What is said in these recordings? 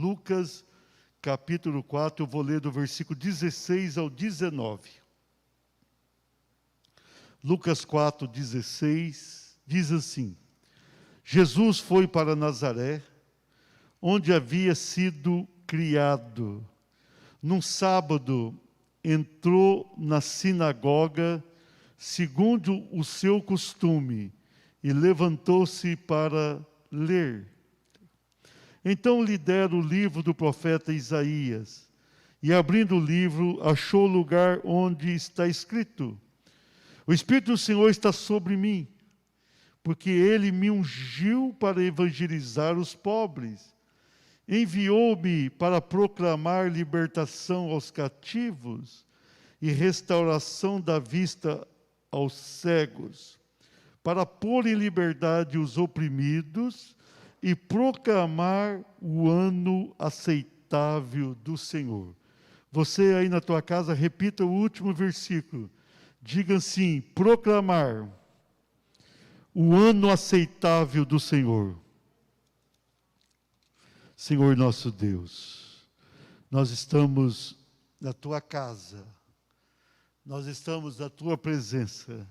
Lucas, capítulo 4, eu vou ler do versículo 16 ao 19. Lucas 4, 16, diz assim: Jesus foi para Nazaré, onde havia sido criado. Num sábado, entrou na sinagoga, segundo o seu costume, e levantou-se para ler. Então lhe deram o livro do profeta Isaías, e abrindo o livro, achou o lugar onde está escrito: O Espírito do Senhor está sobre mim, porque Ele me ungiu para evangelizar os pobres. Enviou-me para proclamar libertação aos cativos e restauração da vista aos cegos, para pôr em liberdade os oprimidos e proclamar o ano aceitável do Senhor. Você aí na tua casa, repita o último versículo. Diga assim: proclamar o ano aceitável do Senhor. Senhor nosso Deus, nós estamos na tua casa, nós estamos na tua presença,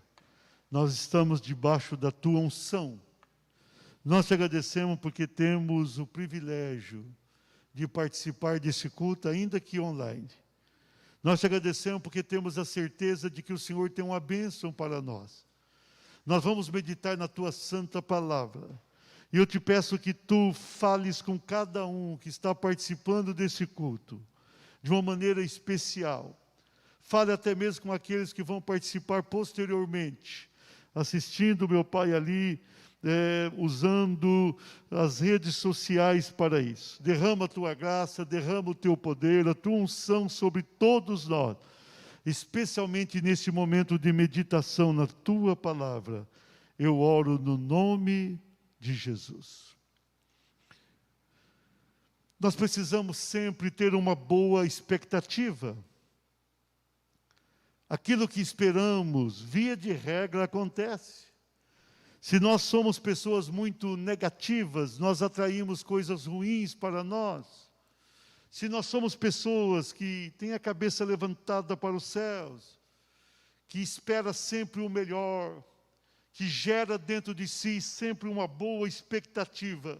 nós estamos debaixo da tua unção. Nós te agradecemos porque temos o privilégio de participar desse culto, ainda que online. Nós te agradecemos porque temos a certeza de que o Senhor tem uma bênção para nós. Nós vamos meditar na tua santa palavra. E eu te peço que tu fales com cada um que está participando desse culto, de uma maneira especial. Fale até mesmo com aqueles que vão participar posteriormente, assistindo, meu Pai, ali, usando as redes sociais para isso. Derrama a tua graça, derrama o teu poder, a tua unção sobre todos nós, especialmente nesse momento de meditação na tua palavra. Eu oro no nome de Jesus. Nós precisamos sempre ter uma boa expectativa. Aquilo que esperamos, via de regra, acontece. Se nós somos pessoas muito negativas, nós atraímos coisas ruins para nós. Se nós somos pessoas que têm a cabeça levantada para os céus, que espera sempre o melhor, que gera dentro de si sempre uma boa expectativa,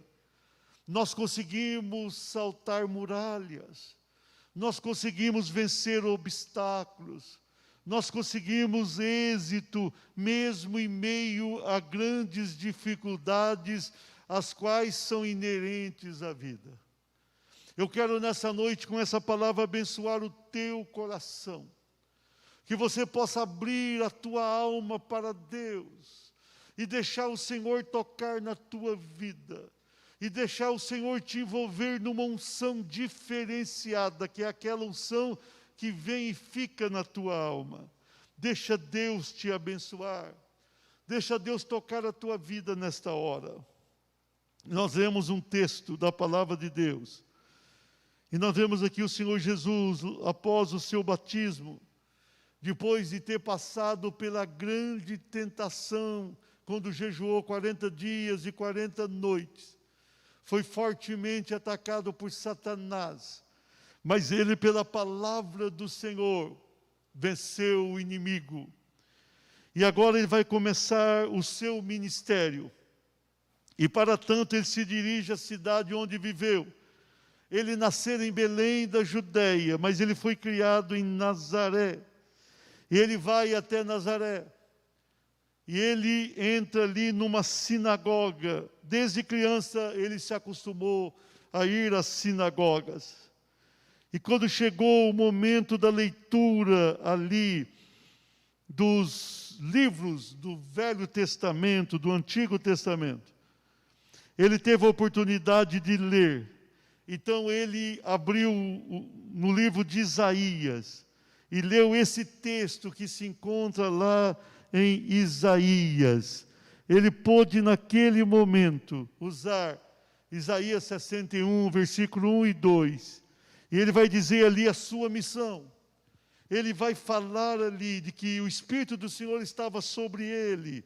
nós conseguimos saltar muralhas, nós conseguimos vencer obstáculos, nós conseguimos êxito mesmo em meio a grandes dificuldades, as quais são inerentes à vida. Eu quero nessa noite, com essa palavra, abençoar o teu coração, que você possa abrir a tua alma para Deus, e deixar o Senhor tocar na tua vida, e deixar o Senhor te envolver numa unção diferenciada, que é aquela unção que vem e fica na tua alma. Deixa Deus te abençoar, deixa Deus tocar a tua vida nesta hora. Nós lemos um texto da palavra de Deus, e nós vemos aqui o Senhor Jesus, após o seu batismo, depois de ter passado pela grande tentação, quando jejuou 40 dias e 40 noites, foi fortemente atacado por Satanás, mas ele, pela palavra do Senhor, venceu o inimigo. E agora ele vai começar o seu ministério, e para tanto ele se dirige à cidade onde viveu. Ele nasceu em Belém da Judéia, mas ele foi criado em Nazaré. E ele vai até Nazaré, e ele entra ali numa sinagoga. Desde criança ele se acostumou a ir às sinagogas. E quando chegou o momento da leitura ali dos livros do Velho Testamento, do Antigo Testamento, ele teve a oportunidade de ler. Então ele abriu no livro de Isaías e leu esse texto que se encontra lá em Isaías. Ele pôde naquele momento usar Isaías 61, versículo 1 e 2. E ele vai dizer ali a sua missão. Ele vai falar ali de que o Espírito do Senhor estava sobre ele.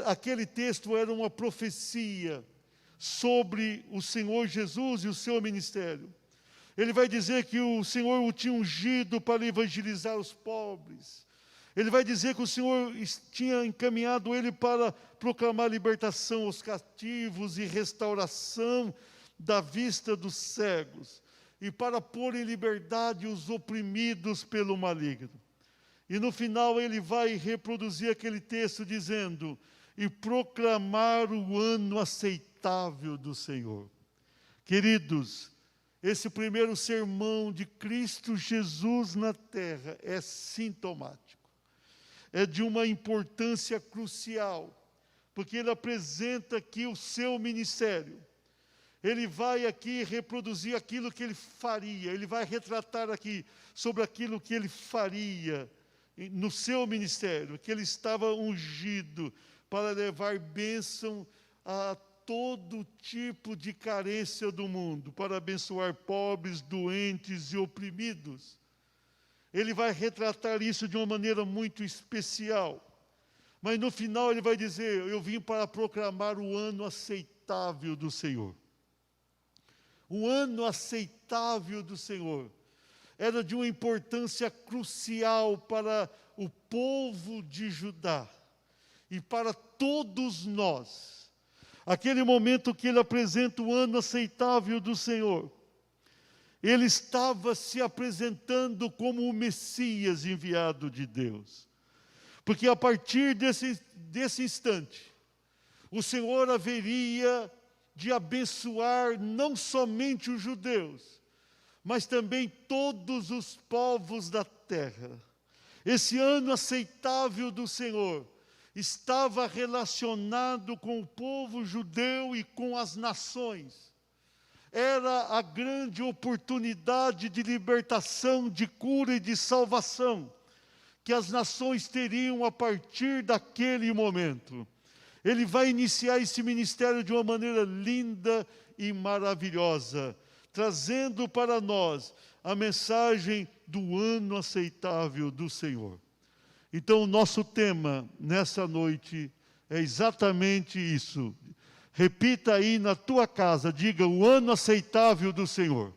Aquele texto era uma profecia sobre o Senhor Jesus e o seu ministério. Ele vai dizer que o Senhor o tinha ungido para evangelizar os pobres. Ele vai dizer que o Senhor tinha encaminhado ele para proclamar libertação aos cativos e restauração da vista dos cegos, e para pôr em liberdade os oprimidos pelo maligno. E no final ele vai reproduzir aquele texto dizendo: e proclamar o ano aceitável do Senhor. Queridos, esse primeiro sermão de Cristo Jesus na terra é sintomático. É de uma importância crucial, porque ele apresenta aqui o seu ministério. Ele vai aqui reproduzir aquilo que ele faria, ele vai retratar aqui sobre aquilo que ele faria no seu ministério, que ele estava ungido para levar bênção a todo tipo de carência do mundo, para abençoar pobres, doentes e oprimidos. Ele vai retratar isso de uma maneira muito especial. Mas no final ele vai dizer: eu vim para proclamar o ano aceitável do Senhor. O ano aceitável do Senhor era de uma importância crucial para o povo de Judá e para todos nós. Aquele momento que ele apresenta o ano aceitável do Senhor, ele estava se apresentando como o Messias enviado de Deus. Porque a partir desse instante, o Senhor haveria de abençoar não somente os judeus, mas também todos os povos da terra. Esse ano aceitável do Senhor estava relacionado com o povo judeu e com as nações. Era a grande oportunidade de libertação, de cura e de salvação que as nações teriam a partir daquele momento. Ele vai iniciar esse ministério de uma maneira linda e maravilhosa, trazendo para nós a mensagem do ano aceitável do Senhor. Então, o nosso tema nessa noite é exatamente isso. Repita aí na tua casa, diga: o ano aceitável do Senhor.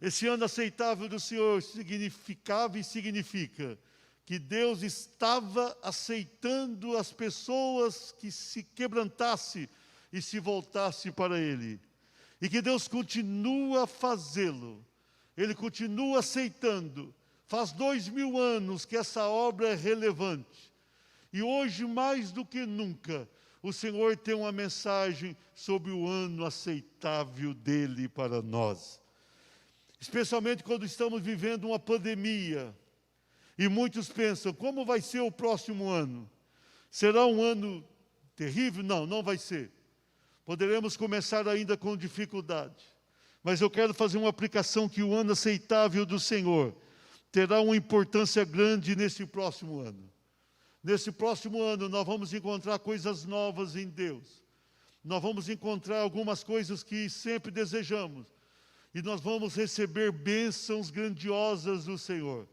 Esse ano aceitável do Senhor significava e significa que Deus estava aceitando as pessoas que se quebrantassem e se voltassem para Ele. E que Deus continua a fazê-lo. Ele continua aceitando. Faz 2000 anos que essa obra é relevante. E hoje, mais do que nunca, o Senhor tem uma mensagem sobre o ano aceitável dEle para nós. Especialmente quando estamos vivendo uma pandemia. E muitos pensam: como vai ser o próximo ano? Será um ano terrível? Não, não vai ser. Poderemos começar ainda com dificuldade. Mas eu quero fazer uma aplicação que o ano aceitável do Senhor terá uma importância grande nesse próximo ano. Nesse próximo ano nós vamos encontrar coisas novas em Deus. Nós vamos encontrar algumas coisas que sempre desejamos. E nós vamos receber bênçãos grandiosas do Senhor.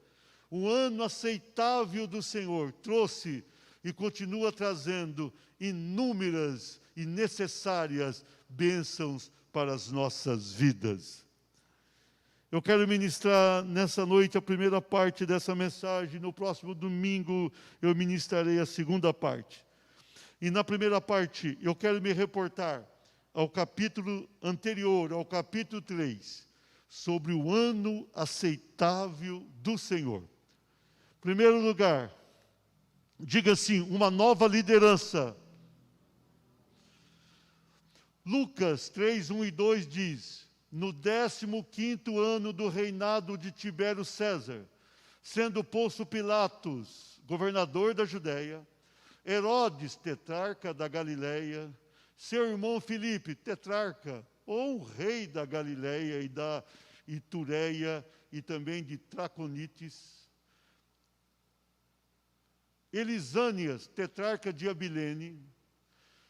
O ano aceitável do Senhor trouxe e continua trazendo inúmeras e necessárias bênçãos para as nossas vidas. Eu quero ministrar nessa noite a primeira parte dessa mensagem. No próximo domingo eu ministrarei a segunda parte. E na primeira parte eu quero me reportar ao capítulo anterior, ao capítulo 3, sobre o ano aceitável do Senhor. Em primeiro lugar, diga assim: uma nova liderança. Lucas 3, 1 e 2 diz: no 15º ano do reinado de Tibério César, sendo Pôncio Pilatos governador da Judéia, Herodes tetrarca da Galileia, seu irmão Filipe tetrarca, ou rei da Galileia e da Itureia e também de Traconites, Elisânias, tetrarca de Abilene,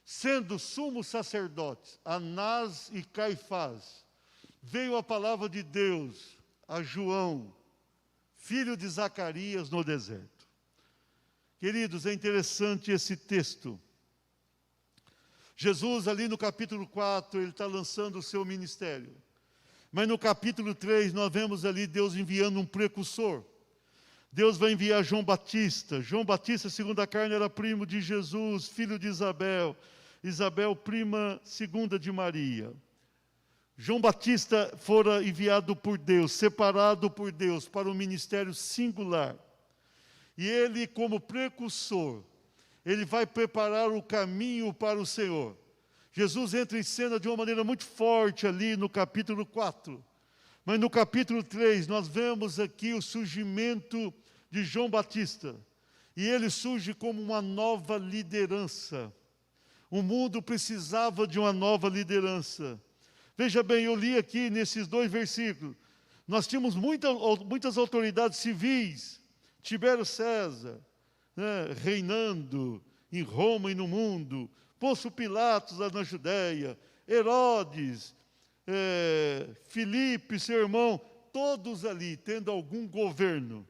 sendo sumos sacerdotes Anás e Caifás, veio a palavra de Deus a João, filho de Zacarias, no deserto. Queridos, é interessante esse texto, Jesus, ali no capítulo 4, ele está lançando o seu ministério. Mas no capítulo 3, nós vemos ali Deus enviando um precursor. Deus vai enviar João Batista. João Batista, segundo a carne, era primo de Jesus, filho de Isabel. Isabel, prima segunda de Maria. João Batista fora enviado por Deus, separado por Deus para um ministério singular. E ele, como precursor, ele vai preparar o caminho para o Senhor. Jesus entra em cena de uma maneira muito forte ali no capítulo 4. Mas no capítulo 3, nós vemos aqui o surgimento de João Batista. E ele surge como uma nova liderança. O mundo precisava de uma nova liderança. Veja bem, eu li aqui nesses 2 versículos. Nós tínhamos muitas autoridades civis. Tibério César, né, reinando em Roma e no mundo. Pôncio Pilatos lá na Judéia. Herodes, Filipe, seu irmão. Todos ali tendo algum governo.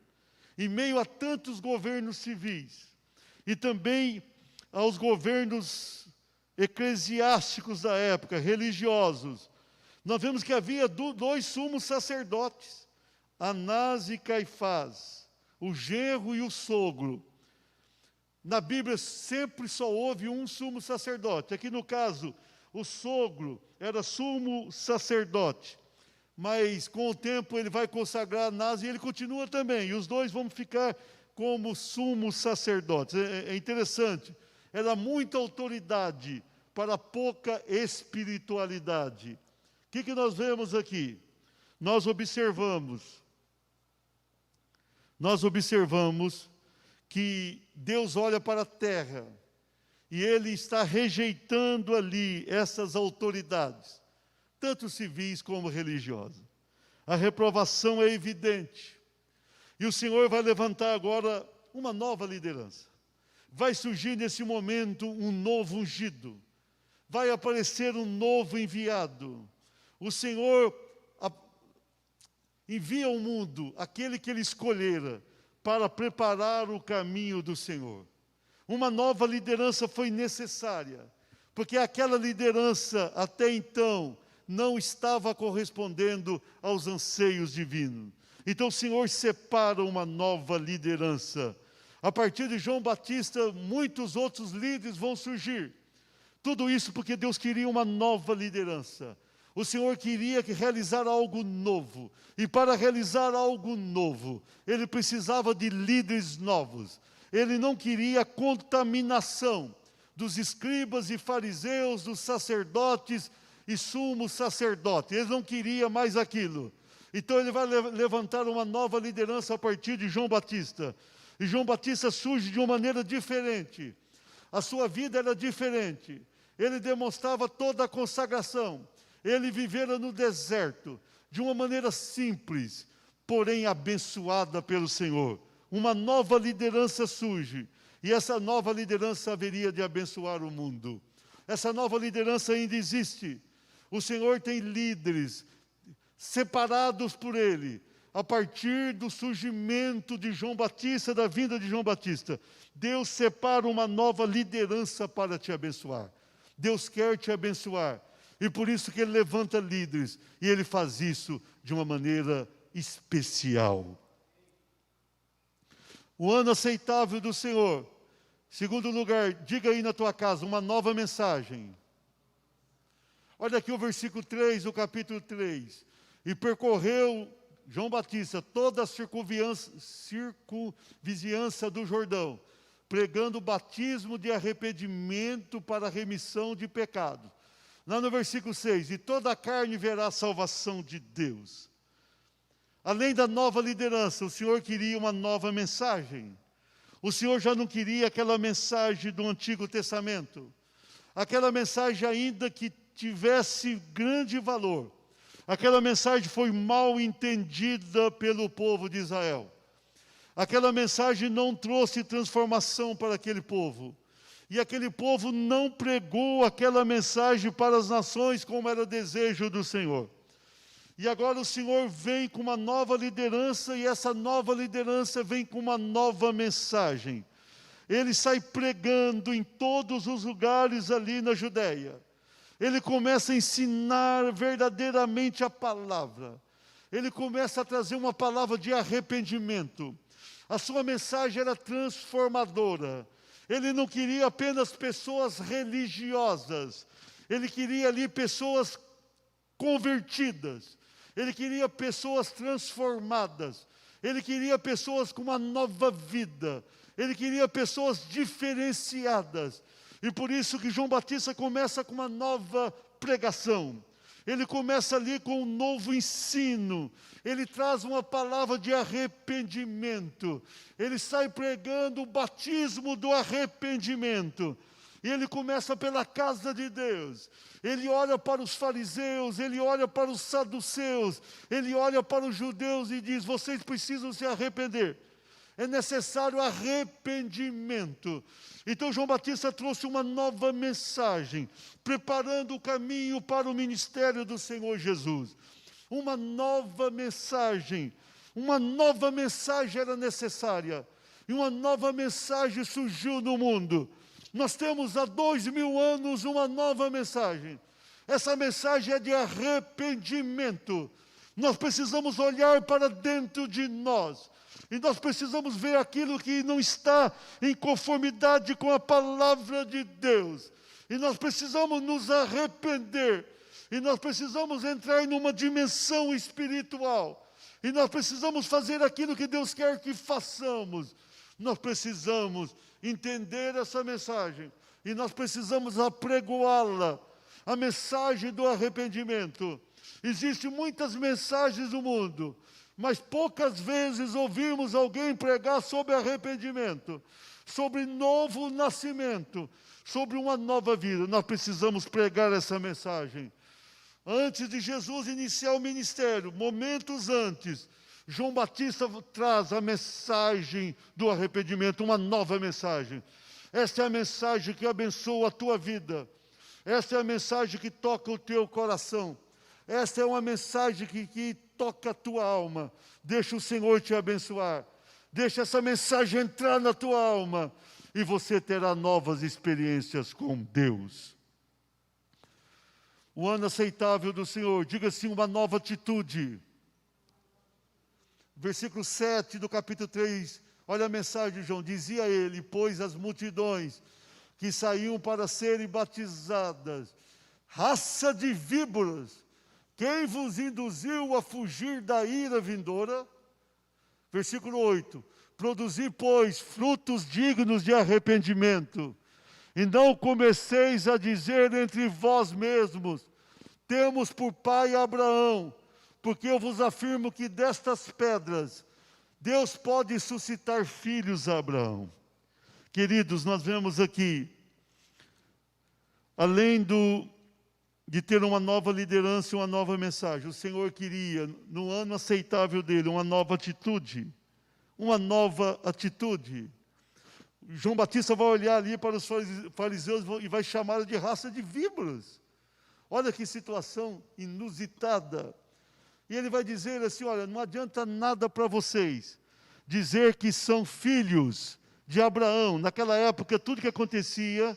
Em meio a tantos governos civis. E também aos governos eclesiásticos da época, religiosos. Nós vemos que havia 2 sumos sacerdotes, Anás e Caifás, o genro e o sogro. Na Bíblia sempre só houve um sumo sacerdote. Aqui no caso, o sogro era sumo sacerdote. Mas com o tempo ele vai consagrar Anás e ele continua também. E os 2 vão ficar como sumos sacerdotes. É interessante. Era muita autoridade para pouca espiritualidade. O que nós vemos aqui? Nós observamos que Deus olha para a terra e Ele está rejeitando ali essas autoridades, tanto civis como religiosas. A reprovação é evidente. E o Senhor vai levantar agora uma nova liderança. Vai surgir nesse momento um novo ungido. Vai aparecer um novo enviado. O Senhor envia ao mundo aquele que Ele escolhera para preparar o caminho do Senhor. Uma nova liderança foi necessária, porque aquela liderança até então não estava correspondendo aos anseios divinos. Então o Senhor separa uma nova liderança. A partir de João Batista, muitos outros líderes vão surgir. Tudo isso porque Deus queria uma nova liderança. O Senhor queria realizar algo novo. E para realizar algo novo, Ele precisava de líderes novos. Ele não queria contaminação dos escribas e fariseus, dos sacerdotes e sumos sacerdotes. Ele não queria mais aquilo. Então ele vai levantar uma nova liderança a partir de João Batista. E João Batista surge de uma maneira diferente. A sua vida era diferente. Ele demonstrava toda a consagração. Ele vivera no deserto, de uma maneira simples, porém abençoada pelo Senhor. Uma nova liderança surge, e essa nova liderança haveria de abençoar o mundo. Essa nova liderança ainda existe. O Senhor tem líderes separados por Ele, a partir do surgimento de João Batista, da vinda de João Batista. Deus separa uma nova liderança para te abençoar. Deus quer te abençoar. E por isso que Ele levanta líderes. E Ele faz isso de uma maneira especial. O ano aceitável do Senhor. Segundo lugar, diga aí na tua casa, uma nova mensagem. Olha aqui o versículo 3, o capítulo 3. E percorreu João Batista toda a circunvizinhança do Jordão, pregando o batismo de arrependimento para a remissão de pecados. Lá no versículo 6, e toda a carne verá a salvação de Deus. Além da nova liderança, o Senhor queria uma nova mensagem. O Senhor já não queria aquela mensagem do Antigo Testamento. Aquela mensagem ainda que tivesse grande valor. Aquela mensagem foi mal entendida pelo povo de Israel. Aquela mensagem não trouxe transformação para aquele povo. E aquele povo não pregou aquela mensagem para as nações como era o desejo do Senhor. E agora o Senhor vem com uma nova liderança, e essa nova liderança vem com uma nova mensagem. Ele sai pregando em todos os lugares ali na Judéia. Ele começa a ensinar verdadeiramente a palavra. Ele começa a trazer uma palavra de arrependimento. A sua mensagem era transformadora. Ele não queria apenas pessoas religiosas. Ele queria ali pessoas convertidas. Ele queria pessoas transformadas. Ele queria pessoas com uma nova vida. Ele queria pessoas diferenciadas. E por isso que João Batista começa com uma nova pregação. Ele começa ali com um novo ensino. Ele traz uma palavra de arrependimento. Ele sai pregando o batismo do arrependimento. E ele começa pela casa de Deus. Ele olha para os fariseus, ele olha para os saduceus, ele olha para os judeus e diz: vocês precisam se arrepender. É necessário arrependimento. Então João Batista trouxe uma nova mensagem, preparando o caminho para o ministério do Senhor Jesus. Uma nova mensagem era necessária. E uma nova mensagem surgiu no mundo. Nós temos há 2000 anos uma nova mensagem. Essa mensagem é de arrependimento. Nós precisamos olhar para dentro de nós. E nós precisamos ver aquilo que não está em conformidade com a palavra de Deus. E nós precisamos nos arrepender. E nós precisamos entrar numa dimensão espiritual. E nós precisamos fazer aquilo que Deus quer que façamos. Nós precisamos entender essa mensagem. E nós precisamos apregoá-la. A mensagem do arrependimento. Existem muitas mensagens no mundo. Mas poucas vezes ouvimos alguém pregar sobre arrependimento, sobre novo nascimento, sobre uma nova vida. Nós precisamos pregar essa mensagem. Antes de Jesus iniciar o ministério, momentos antes, João Batista traz a mensagem do arrependimento, uma nova mensagem. Esta é a mensagem que abençoa a tua vida. Esta é a mensagem que toca o teu coração. Esta é uma mensagem que toca a tua alma. Deixa o Senhor te abençoar. Deixa essa mensagem entrar na tua alma. E você terá novas experiências com Deus. O ano aceitável do Senhor. Diga assim, uma nova atitude. Versículo 7 do capítulo 3. Olha a mensagem de João. Dizia ele, pois as multidões que saíam para serem batizadas, raça de víboras, quem vos induziu a fugir da ira vindoura? Versículo 8. Produzir, pois, frutos dignos de arrependimento. E não comeceis a dizer entre vós mesmos, temos por pai Abraão, porque eu vos afirmo que destas pedras Deus pode suscitar filhos a Abraão. Queridos, nós vemos aqui, além de ter uma nova liderança e uma nova mensagem, o Senhor queria, no ano aceitável dele, uma nova atitude. Uma nova atitude. João Batista vai olhar ali para os fariseus e vai chamá-los de raça de víboras. Olha que situação inusitada. E ele vai dizer assim, olha, não adianta nada para vocês dizer que são filhos de Abraão. Naquela época, tudo que acontecia,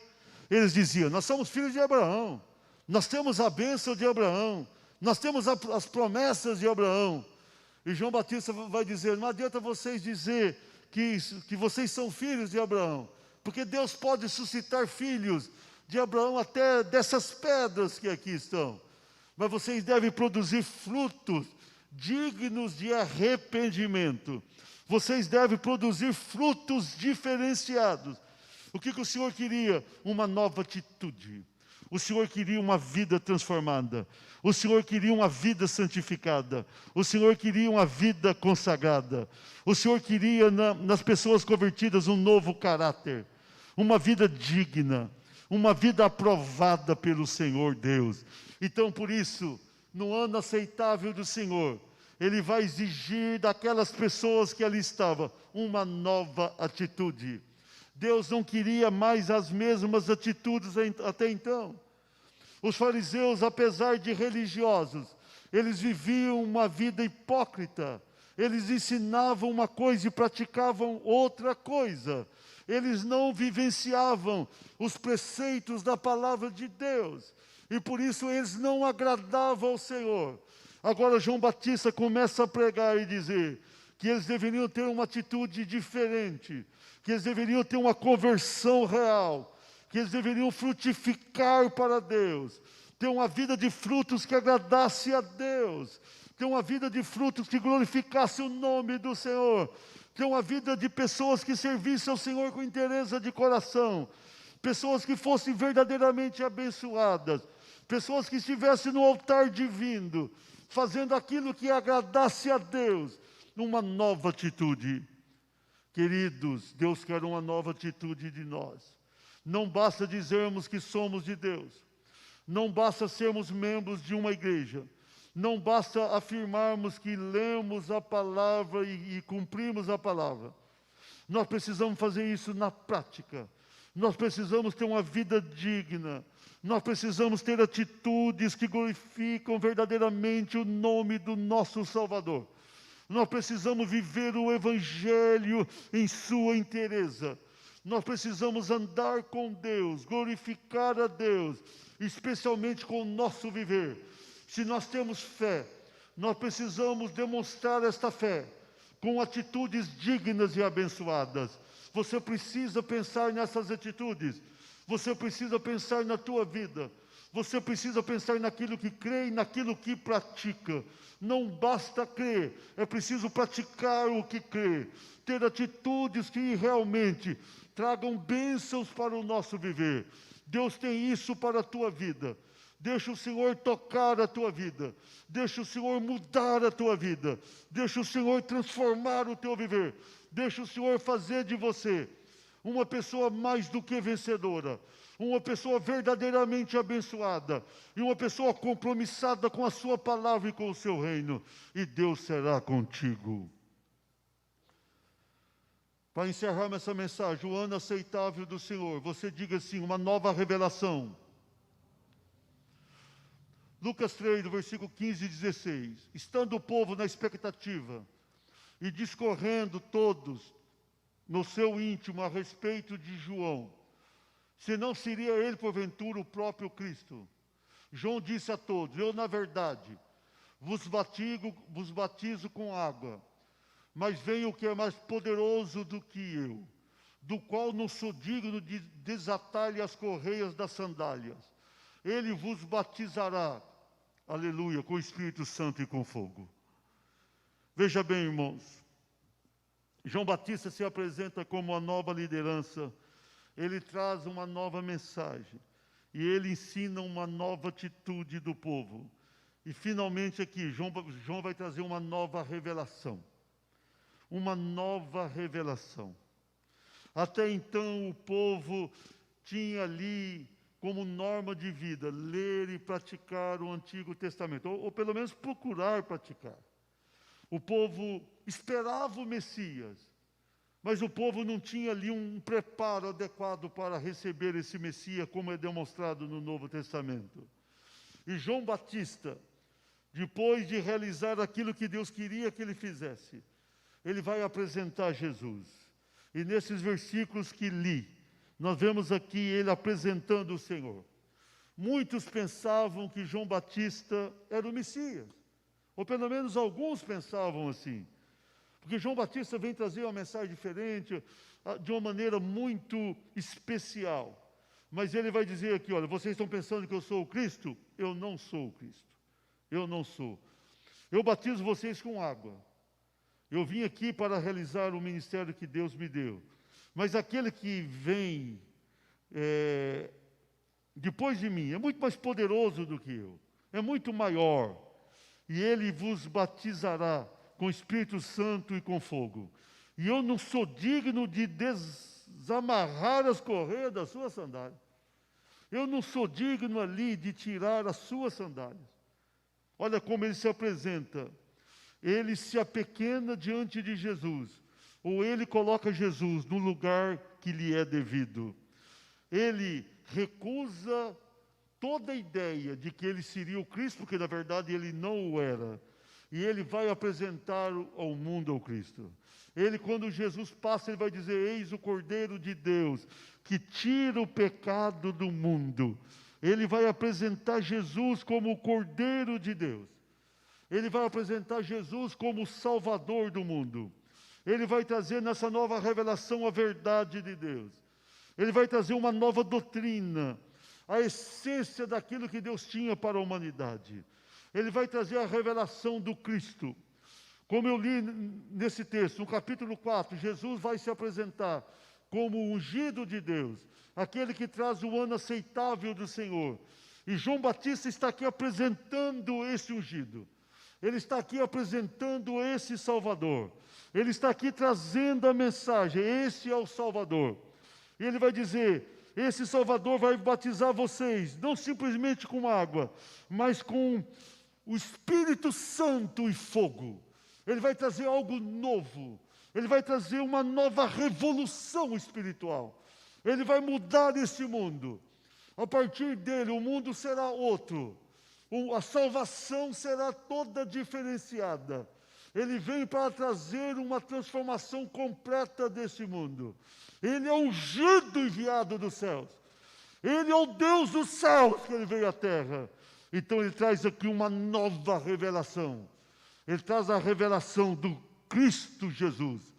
eles diziam, nós somos filhos de Abraão. Nós temos a bênção de Abraão. Nós temos as promessas de Abraão. E João Batista vai dizer, não adianta vocês dizer que vocês são filhos de Abraão. Porque Deus pode suscitar filhos de Abraão até dessas pedras que aqui estão. Mas vocês devem produzir frutos dignos de arrependimento. Vocês devem produzir frutos diferenciados. O que o Senhor queria? Uma nova atitude. O Senhor queria uma vida transformada. O Senhor queria uma vida santificada. O Senhor queria uma vida consagrada. O Senhor queria nas pessoas convertidas um novo caráter. Uma vida digna. Uma vida aprovada pelo Senhor Deus. Então, por isso, no ano aceitável do Senhor, Ele vai exigir daquelas pessoas que ali estavam uma nova atitude. Deus não queria mais as mesmas atitudes até então. Os fariseus, apesar de religiosos, eles viviam uma vida hipócrita. Eles ensinavam uma coisa e praticavam outra coisa. eles não vivenciavam os preceitos da palavra de Deus, e por isso eles não agradavam ao Senhor. Agora João Batista começa a pregar e dizer que eles deveriam ter uma atitude diferente, que eles deveriam ter uma conversão real, que eles deveriam frutificar para Deus, ter uma vida de frutos que agradasse a Deus, ter uma vida de frutos que glorificasse o nome do Senhor, ter uma vida de pessoas que servissem ao Senhor com interesse de coração, pessoas que fossem verdadeiramente abençoadas, pessoas que estivessem no altar divino, fazendo aquilo que agradasse a Deus, numa nova atitude. Queridos, Deus quer uma nova atitude de nós. Não basta dizermos que somos de Deus, não basta sermos membros de uma igreja, não basta afirmarmos que lemos a palavra e cumprimos a palavra. Nós precisamos fazer isso na prática. Nós precisamos ter uma vida digna. Nós precisamos ter atitudes que glorificam verdadeiramente o nome do nosso Salvador. Nós precisamos viver o Evangelho em sua inteireza. Nós precisamos andar com Deus, glorificar a Deus, especialmente com o nosso viver. Se nós temos fé, nós precisamos demonstrar esta fé com atitudes dignas e abençoadas. Você precisa pensar nessas atitudes. Você precisa pensar na tua vida. Você precisa pensar naquilo que crê e naquilo que pratica. Não basta crer, é preciso praticar o que crê. Ter atitudes que realmente tragam bênçãos para o nosso viver. Deus tem isso para a tua vida. Deixa o Senhor tocar a tua vida. Deixa o Senhor mudar a tua vida. Deixa o Senhor transformar o teu viver. Deixa o Senhor fazer de você uma pessoa mais do que vencedora, uma pessoa verdadeiramente abençoada e uma pessoa compromissada com a sua palavra e com o seu reino. E Deus será contigo. Para encerrarmos essa mensagem, o ano aceitável do Senhor, você diga assim, uma nova revelação. Lucas 3, do versículo 15 e 16. Estando o povo na expectativa e discorrendo todos no seu íntimo a respeito de João, se não seria ele, porventura, o próprio Cristo. João disse a todos, eu, na verdade, vos batizo com água, mas vem o que é mais poderoso do que eu, do qual não sou digno de desatar-lhe as correias das sandálias. Ele vos batizará, aleluia, com o Espírito Santo e com fogo. Veja bem, irmãos, João Batista se apresenta como uma nova liderança, ele traz uma nova mensagem, e ele ensina uma nova atitude do povo. E finalmente aqui, João vai trazer uma nova revelação. Uma nova revelação. Até então o povo tinha ali como norma de vida ler e praticar o Antigo Testamento, ou pelo menos procurar praticar. O povo esperava o Messias, mas o povo não tinha ali um preparo adequado para receber esse Messias, como é demonstrado no Novo Testamento. E João Batista, depois de realizar aquilo que Deus queria que ele fizesse, ele vai apresentar Jesus. E nesses versículos que li, nós vemos aqui ele apresentando o Senhor. Muitos pensavam que João Batista era o Messias, ou pelo menos alguns pensavam assim. Porque João Batista vem trazer uma mensagem diferente, de uma maneira muito especial. Mas ele vai dizer aqui, olha, vocês estão pensando que eu sou o Cristo? Eu não sou o Cristo. Eu não sou. Eu batizo vocês com água. Eu vim aqui para realizar o ministério que Deus me deu. Mas aquele que vem depois de mim é muito mais poderoso do que eu. É muito maior. E ele vos batizará com o Espírito Santo e com fogo. E eu não sou digno de desamarrar as correias das suas sandálias. Eu não sou digno ali de tirar as suas sandálias. Olha como ele se apresenta. Ele se apequena diante de Jesus, ou ele coloca Jesus no lugar que lhe é devido. Ele recusa toda a ideia de que ele seria o Cristo, porque na verdade ele não o era. e ele vai apresentar ao mundo ao Cristo. Ele, quando Jesus passa, ele vai dizer: eis o Cordeiro de Deus, que tira o pecado do mundo. Ele vai apresentar Jesus como o Cordeiro de Deus. Ele vai apresentar Jesus como o Salvador do mundo. Ele vai trazer nessa nova revelação a verdade de Deus. Ele vai trazer uma nova doutrina, a essência daquilo que Deus tinha para a humanidade. Ele vai trazer a revelação do Cristo. Como eu li nesse texto, no capítulo 4, Jesus vai se apresentar como o ungido de Deus, aquele que traz o ano aceitável do Senhor. E João Batista está aqui apresentando esse ungido. Ele está aqui apresentando esse Salvador. Ele está aqui trazendo a mensagem: esse é o Salvador. E ele vai dizer: esse Salvador vai batizar vocês, não simplesmente com água, mas com o Espírito Santo e fogo. Ele vai trazer algo novo. Ele vai trazer uma nova revolução espiritual. Ele vai mudar esse mundo. A partir dele, o mundo será outro. A salvação será toda diferenciada. Ele vem para trazer uma transformação completa desse mundo. Ele é o ungido enviado dos céus. Ele é o Deus dos céus que ele veio à terra. Então ele traz aqui uma nova revelação. Ele traz a revelação do Cristo Jesus.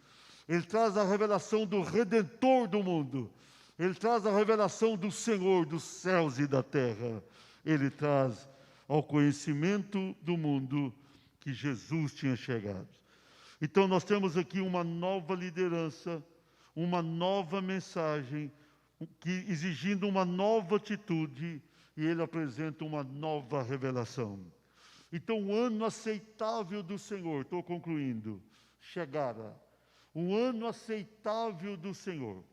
Ele traz a revelação do Redentor do mundo. Ele traz a revelação do Senhor dos céus e da terra. Ele traz ao conhecimento do mundo que Jesus tinha chegado. Então nós temos aqui uma nova liderança, uma nova mensagem, exigindo uma nova atitude, e ele apresenta uma nova revelação. Então o ano aceitável do Senhor, estou concluindo, chegara. O ano aceitável do Senhor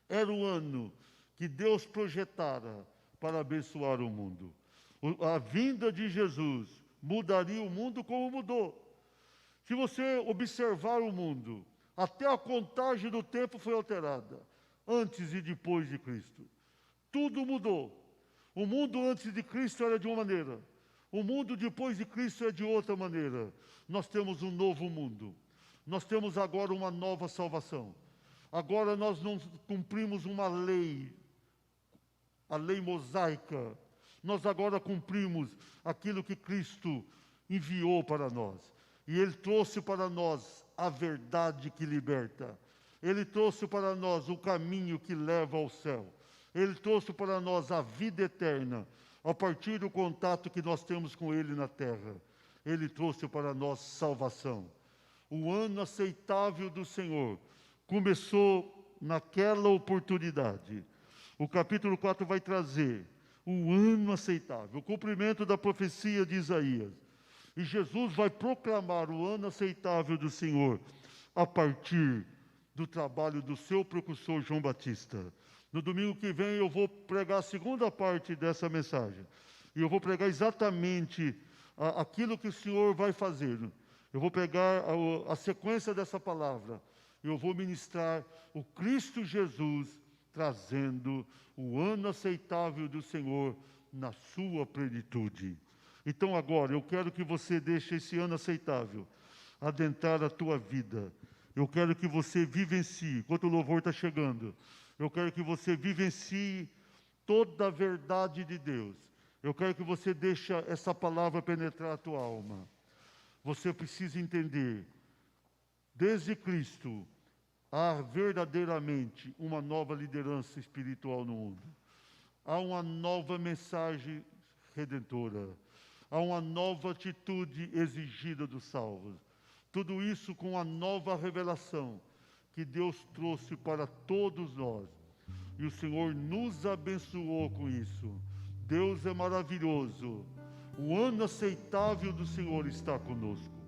era o ano que Deus projetara para abençoar o mundo. A vinda de Jesus mudaria o mundo como mudou. Se você observar o mundo, até a contagem do tempo foi alterada, antes e depois de Cristo. Tudo mudou. O mundo antes de Cristo era de uma maneira, o mundo depois de Cristo é de outra maneira. Nós temos um novo mundo. Nós temos agora uma nova salvação. Agora nós não cumprimos uma lei, a lei mosaica. Nós agora cumprimos aquilo que Cristo enviou para nós. E Ele trouxe para nós a verdade que liberta. Ele trouxe para nós o caminho que leva ao céu. Ele trouxe para nós a vida eterna, a partir do contato que nós temos com Ele na terra. Ele trouxe para nós salvação. O ano aceitável do Senhor começou naquela oportunidade. O capítulo 4 vai trazer o ano aceitável, o cumprimento da profecia de Isaías. E Jesus vai proclamar o ano aceitável do Senhor a partir do trabalho do seu precursor João Batista. No domingo que vem eu vou pregar a segunda parte dessa mensagem. E eu vou pregar exatamente aquilo que o Senhor vai fazer. Eu vou pegar a sequência dessa palavra. Eu vou ministrar o Cristo Jesus trazendo o ano aceitável do Senhor na sua plenitude. Então agora, eu quero que você deixe esse ano aceitável adentrar a tua vida. Eu quero que você vivencie, enquanto o louvor está chegando, eu quero que você vivencie toda a verdade de Deus. Eu quero que você deixe essa palavra penetrar a tua alma. Você precisa entender, desde Cristo, há verdadeiramente uma nova liderança espiritual no mundo. Há uma nova mensagem redentora. Há uma nova atitude exigida dos salvos. Tudo isso com a nova revelação que Deus trouxe para todos nós. E o Senhor nos abençoou com isso. Deus é maravilhoso. O ano aceitável do Senhor está conosco.